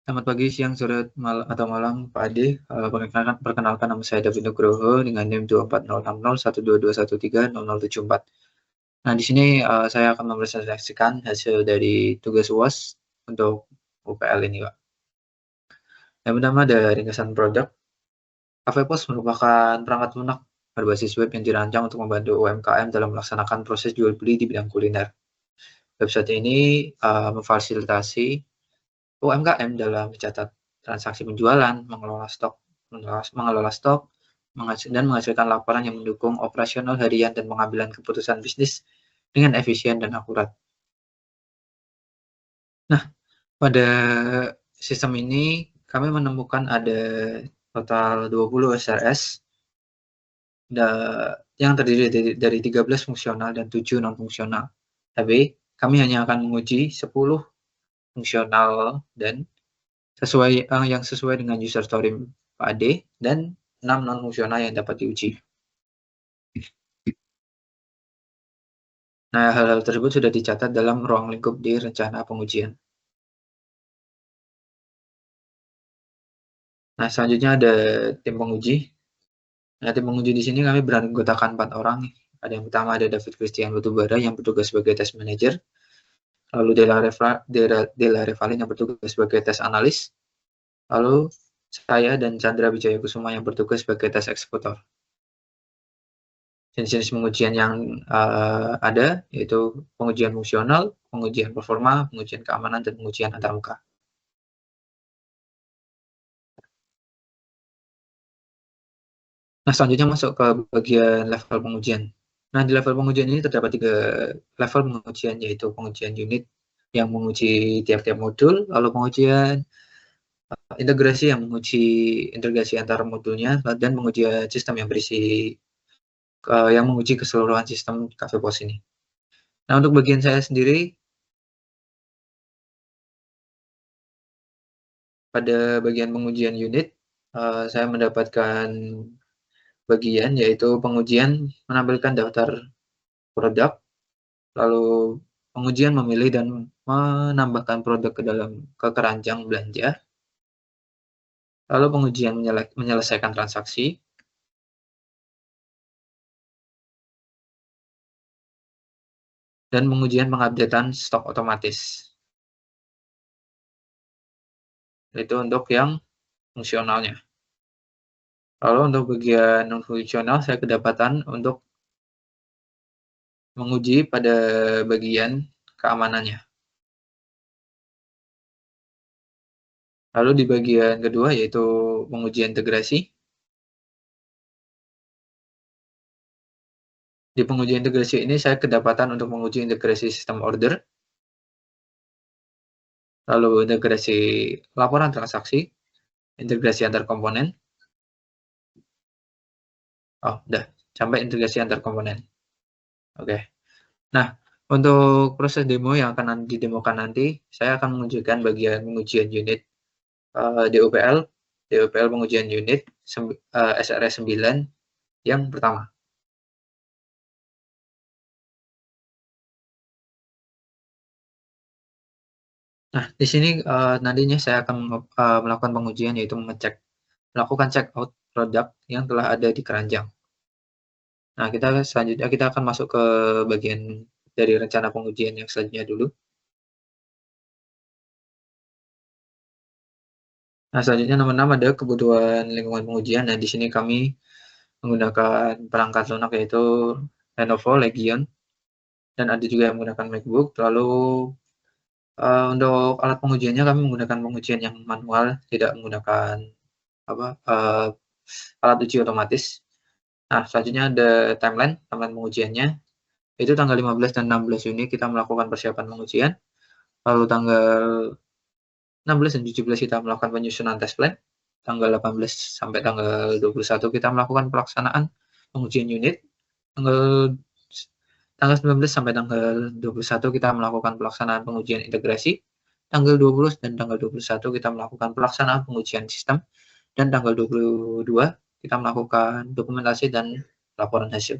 Selamat pagi, siang, sore, atau malam, Pak Ade. Perkenalkan nama saya David Nugroho dengan NIM 240601221300074. Nah, di sini saya akan mempresentasikan hasil dari tugas UAS untuk UPL ini, Pak. Yang pertama ada ringkasan produk. Kafepos merupakan perangkat lunak berbasis web yang dirancang untuk membantu UMKM dalam melaksanakan proses jual beli di bidang kuliner. Website ini memfasilitasi UMKM dalam mencatat transaksi penjualan, mengelola stok, dan menghasilkan laporan yang mendukung operasional harian dan pengambilan keputusan bisnis dengan efisien dan akurat. Nah, pada sistem ini kami menemukan ada total 20 SRS yang terdiri dari 13 fungsional dan 7 non-fungsional. Tapi kami hanya akan menguji 10 fungsional dan yang sesuai dengan user story Pak Ade dan 6 non-fungsional yang dapat diuji. Nah, hal-hal tersebut sudah dicatat dalam ruang lingkup di rencana pengujian. Nah, selanjutnya ada tim penguji. Nah, tim penguji di sini kami beranggotakan 4 orang. Ada yang pertama ada David Christian Lutubara yang bertugas sebagai test manager. Lalu Dela Revalin yang bertugas sebagai test analis. Lalu saya dan Chandra Wijaya Kusuma yang bertugas sebagai test eksekutor. Jenis-jenis pengujian yang ada yaitu pengujian fungsional, pengujian performa, pengujian keamanan, dan pengujian antarmuka. Nah, selanjutnya masuk ke bagian level pengujian. Nah, di level pengujian ini terdapat 3 level pengujian, yaitu pengujian unit yang menguji tiap-tiap modul, lalu pengujian integrasi yang menguji integrasi antar modulnya, dan pengujian sistem yang yang menguji keseluruhan sistem Kafepos ini. Nah, untuk bagian saya sendiri, pada bagian pengujian unit, saya mendapatkan bagian yaitu pengujian menampilkan daftar produk, lalu pengujian memilih dan menambahkan produk ke keranjang belanja, lalu pengujian menyelesaikan transaksi, dan pengujian pengupdatean stok otomatis. Itu untuk yang fungsionalnya. Lalu untuk bagian non-fungsional, saya kedapatan untuk menguji pada bagian keamanannya. Lalu di bagian kedua yaitu pengujian integrasi. Di pengujian integrasi ini saya kedapatan untuk menguji integrasi sistem order, lalu integrasi laporan transaksi, integrasi antar komponen. Oh, udah sampai integrasi antar komponen. Oke. Nah, untuk proses demo yang akan didemokan nanti, saya akan menunjukkan bagian pengujian unit DUPL pengujian unit SRS 9 yang pertama. Nah, di sini nantinya saya akan melakukan pengujian, yaitu melakukan check out produk yang telah ada di keranjang. Nah, selanjutnya kita akan masuk ke bagian dari rencana pengujian yang selanjutnya dulu. Nah, selanjutnya nomor 6 ada kebutuhan lingkungan pengujian. Nah, di sini kami menggunakan perangkat lunak yaitu Lenovo Legion, dan ada juga yang menggunakan MacBook. Lalu untuk alat pengujiannya kami menggunakan pengujian yang manual, tidak menggunakan alat uji otomatis. Nah, selanjutnya ada timeline pengujiannya. Itu tanggal 15 dan 16 Juni kita melakukan persiapan pengujian. Lalu tanggal 16 dan 17 kita melakukan penyusunan test plan. Tanggal 18 sampai tanggal 21 kita melakukan pelaksanaan pengujian unit. Tanggal 19 sampai tanggal 21 kita melakukan pelaksanaan pengujian integrasi. Tanggal 20 dan tanggal 21 kita melakukan pelaksanaan pengujian sistem. Dan tanggal 22 kita melakukan dokumentasi dan laporan hasil.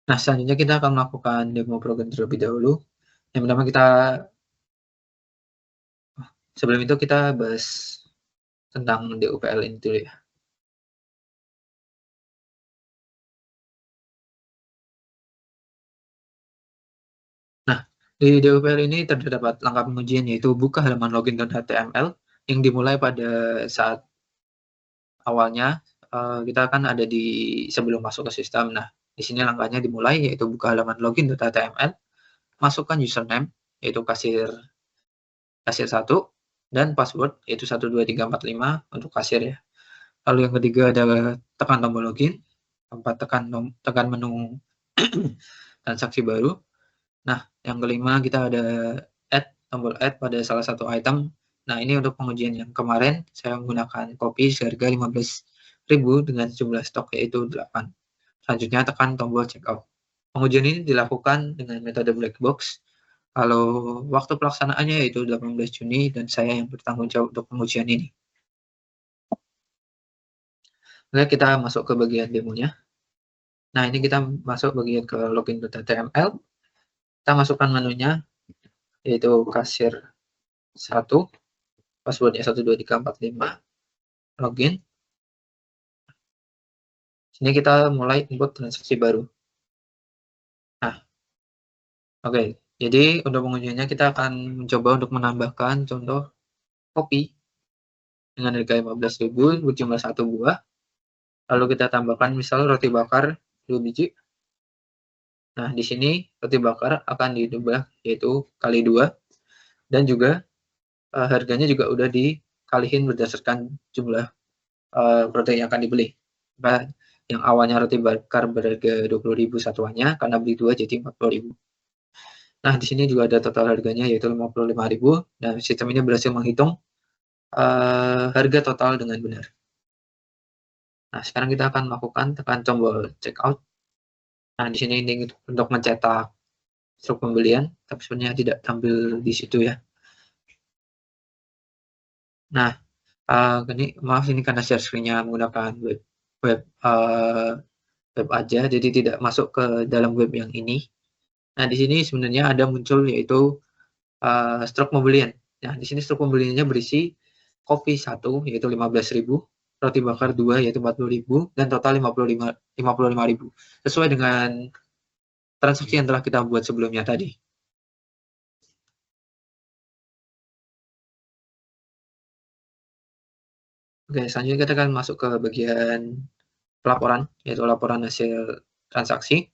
Nah, selanjutnya kita akan melakukan demo program terlebih dahulu. Yang pertama kita sebelum itu kita bahas tentang DUPL ini dulu ya. Nah, di DUPL ini terdapat langkah pengujian yaitu buka halaman login.html yang dimulai pada saat awalnya kita kan ada di sebelum masuk ke sistem. Nah, di sini langkahnya dimulai yaitu buka halaman login.html, masukkan username yaitu kasir 1 dan password yaitu 12345 untuk kasir ya. Lalu yang ketiga adalah tekan tombol login, keempat tekan menu transaksi baru. Nah, yang kelima kita ada tombol add pada salah satu item. Nah, ini untuk pengujian yang kemarin saya menggunakan kopi seharga 15.000 dengan jumlah stok yaitu 8. Selanjutnya tekan tombol checkout. Pengujian ini dilakukan dengan metode black box. Kalau waktu pelaksanaannya yaitu 18 Juni dan saya yang bertanggung jawab untuk pengujian ini. Oke, kita masuk ke bagian demonya. Nah, ini kita masuk bagian ke login.html. Kita masukkan menunya yaitu kasir 1, passwordnya 12345, login. Sini kita mulai input transaksi baru. Nah, oke. Jadi untuk pengujiannya kita akan mencoba untuk menambahkan contoh kopi dengan harga 15.000 berjumlah 1 buah. Lalu kita tambahkan misal roti bakar 2 biji. Nah, di sini roti bakar akan diubah yaitu kali 2 dan juga harganya juga udah dikalihin berdasarkan jumlah protein yang akan dibeli. Nah, yang awalnya roti bakar berharga 20.000 satuannya, karena beli 2 jadi 40.000. Nah, di sini juga ada total harganya yaitu 55.000 dan sistem ini berhasil menghitung harga total dengan benar. Nah, sekarang kita akan melakukan tekan tombol checkout. Nah, di sini ini untuk mencetak struk pembelian, tapi sebenarnya tidak tampil di situ ya. Nah, ini maaf ini karena share screen-nya menggunakan web aja, jadi tidak masuk ke dalam web yang ini. Nah, di sini sebenarnya ada muncul yaitu struk pembelian. Nah, di sini struk pembeliannya berisi kopi 1 yaitu 15.000, roti bakar 2 yaitu 40.000 dan total 55.000 sesuai dengan transaksi yang telah kita buat sebelumnya tadi. Oke, selanjutnya kita akan masuk ke bagian pelaporan yaitu laporan hasil transaksi.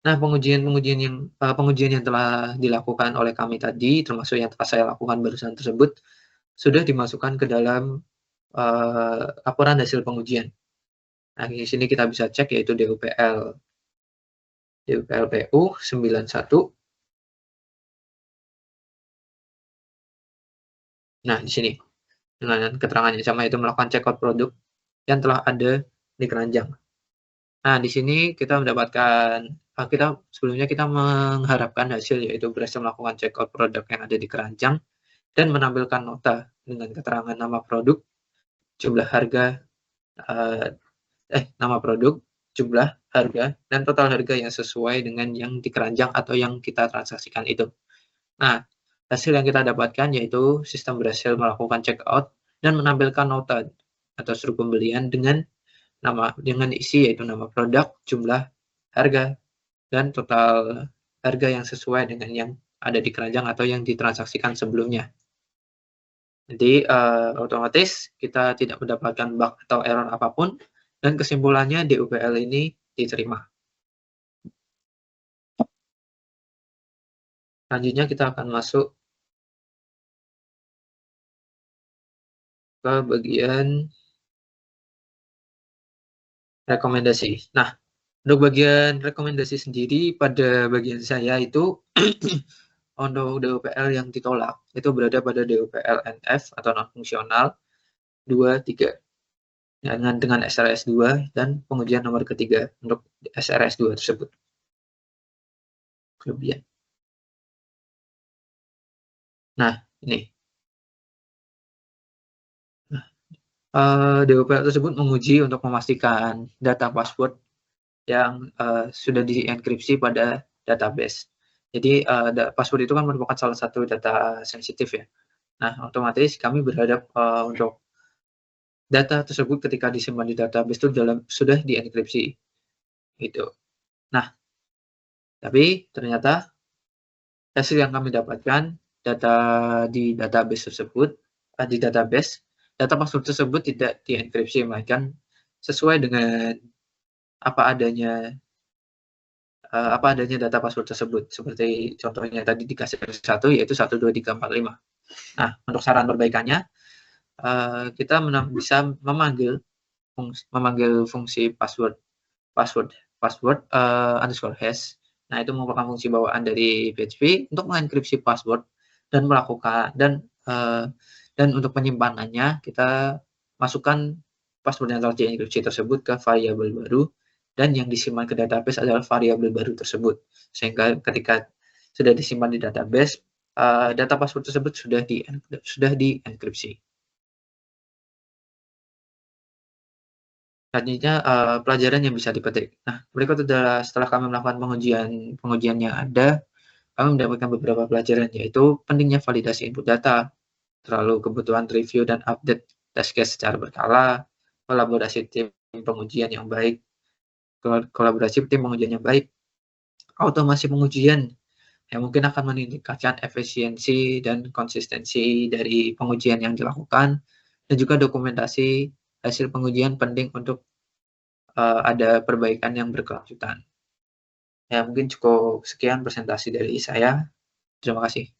Nah, pengujian yang telah dilakukan oleh kami tadi, termasuk yang telah saya lakukan barusan tersebut, sudah dimasukkan ke dalam laporan hasil pengujian. Nah, di sini kita bisa cek yaitu DUPL PU 91. Nah, di sini dengan keterangannya sama yaitu melakukan checkout produk yang telah ada di keranjang. Nah, di sini kita mendapatkan sebelumnya kita mengharapkan hasil yaitu berhasil melakukan checkout produk yang ada di keranjang dan menampilkan nota dengan keterangan nama produk, jumlah harga, nama produk, jumlah harga, dan total harga yang sesuai dengan yang di keranjang atau yang kita transaksikan itu. Nah, hasil yang kita dapatkan yaitu sistem berhasil melakukan checkout dan menampilkan nota atau struk pembelian dengan isi yaitu nama produk, jumlah harga, dan total harga yang sesuai dengan yang ada di keranjang atau yang ditransaksikan sebelumnya. Jadi otomatis kita tidak mendapatkan bug atau error apapun dan kesimpulannya DUPL ini diterima. Selanjutnya kita akan masuk ke bagian rekomendasi. Nah, untuk bagian rekomendasi sendiri pada bagian saya itu untuk DUPL yang ditolak itu berada pada DUPL NF atau non fungsional 2, 3 dengan SRS 2 dan pengujian nomor ketiga untuk SRS 2 tersebut. Kelebihan. Nah, ini. DUPL tersebut menguji untuk memastikan data password yang sudah dienkripsi pada database. Jadi password itu kan merupakan salah satu data sensitif ya. Nah, otomatis kami berhadap, untuk data tersebut ketika disimpan di database itu sudah dienkripsi, gitu. Nah, tapi ternyata hasil yang kami dapatkan, data di database tersebut, di database, data password tersebut tidak dienkripsi, melainkan sesuai dengan apa adanya apa adanya data password tersebut. Seperti contohnya tadi dikasih satu, yaitu 12345. Nah, untuk saran perbaikannya, kita bisa memanggil fungsi password password password underscore hash. Nah, itu merupakan fungsi bawaan dari PHP untuk mengenkripsi password dan melakukan dan untuk penyimpanannya kita masukkan password yang telah dienkripsi tersebut ke variabel baru, dan yang disimpan ke database adalah variabel baru tersebut. Sehingga ketika sudah disimpan di database, data password tersebut sudah dienkripsi. Selanjutnya, pelajaran yang bisa dipetik. Nah, berikut adalah setelah kami melakukan pengujian yang ada, kami mendapatkan beberapa pelajaran, yaitu pentingnya validasi input data, terlalu kebutuhan review dan update test case secara berkala, kolaborasi tim pengujian yang baik, automasi pengujian yang mungkin akan meningkatkan efisiensi dan konsistensi dari pengujian yang dilakukan, dan juga dokumentasi hasil pengujian penting untuk ada perbaikan yang berkelanjutan. Ya, mungkin cukup sekian presentasi dari saya. Terima kasih.